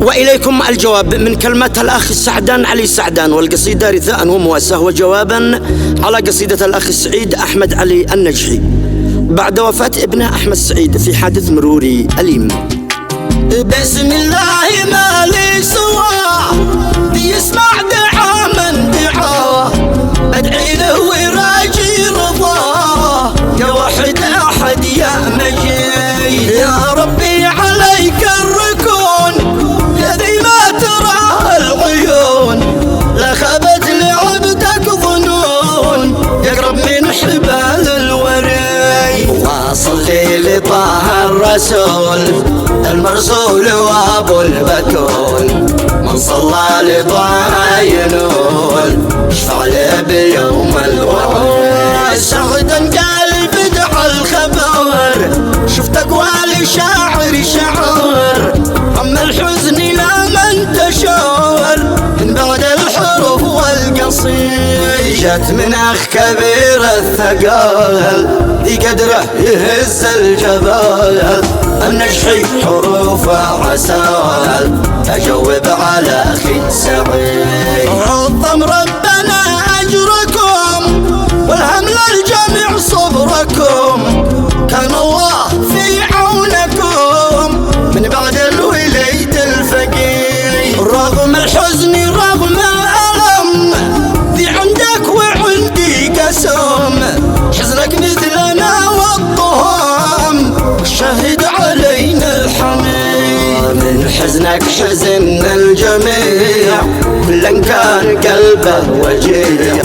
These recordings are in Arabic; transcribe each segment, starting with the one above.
وإليكم الجواب من كلمة الأخ السعدان علي السعدان، والقصيدة رثاء ومواساة وجوابا على قصيدة الأخ السعيد أحمد علي النجحي بعد وفاة ابنه أحمد سعيد في حادث مروري أليم. بسم الله ما لي سواه بيسمع دعاء من دعاه، أدعي له وراجي رضاه يا واحد أحد يا مجيد. يا ربي عليك الركون يا ذي ما تراه العيون، لا خابت لعبدك ظنون يقرب من حبال الوري. واصلي لطه الرسول المرسول وابو البتول، من صلى لطه ينول اشفع له بيوم الوعي. سعدا قال بدع الخبر شفت اقوال شاعر شعر، اما الحزن لا من تشعر من بعد الحروف والقصيد. جت من اخ كبير الثقال ذي قدره يهز الجبال، النجحي حروف عسال اجاوب على اخي سعيد. عظم ربنا اجركم والهم للجميع صبركم، كان الله في عونكم من بعد الوليد الفقير. رغم الحزن رغم الألم ذي عندك وعندي قسم، حزنك مثلنا والطهام شهد علينا الحميد. من حزنك حزن الجميع كل كان قلبه وجيع،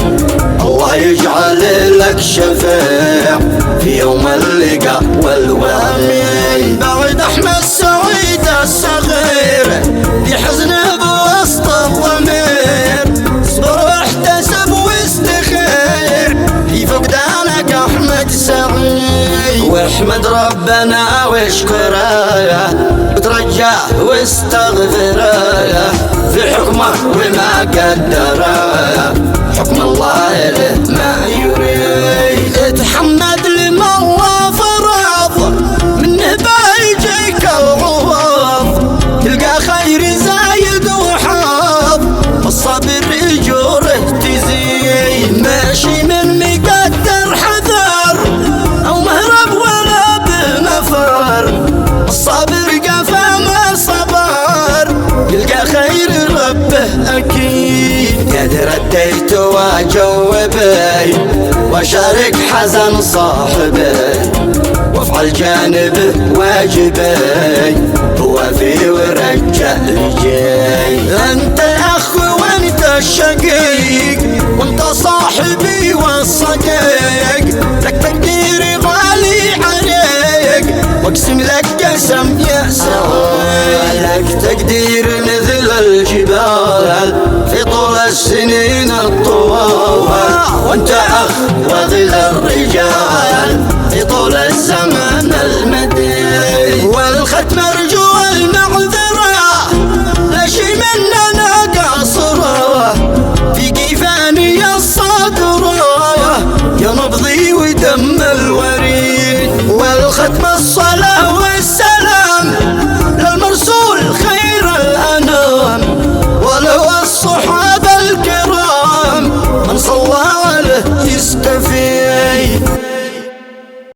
الله يجعل لك شفيع في يوم اللقاء والوعي. بعد احمد سعيد الصغير في حزنه بوسط الضمير، صبر واحتسب واستخير في فقدانك احمد سعيد. واحمد ربنا واشكره وترجاه واستغفره في حكمه وما قدره، حكم الله له ما يريد. اتحمد لما الله فرض منه بايجيك العوض، تلقى خير زايد وحاض الصبر اجوره تزيد. ماشي من مقدر حذر او مهرب ولا بمفر، الصابر قفا ما صبر يلقى خير ربه اكيد. قد رديت واجوبي وشارك حزن صاحبي، وافعل جانبه واجبي هو في ورجع لجي. انت الاخ وانت الشقيق وانت صاحبي والصديق، لك تقديري غالي عليك واقسم لك قسم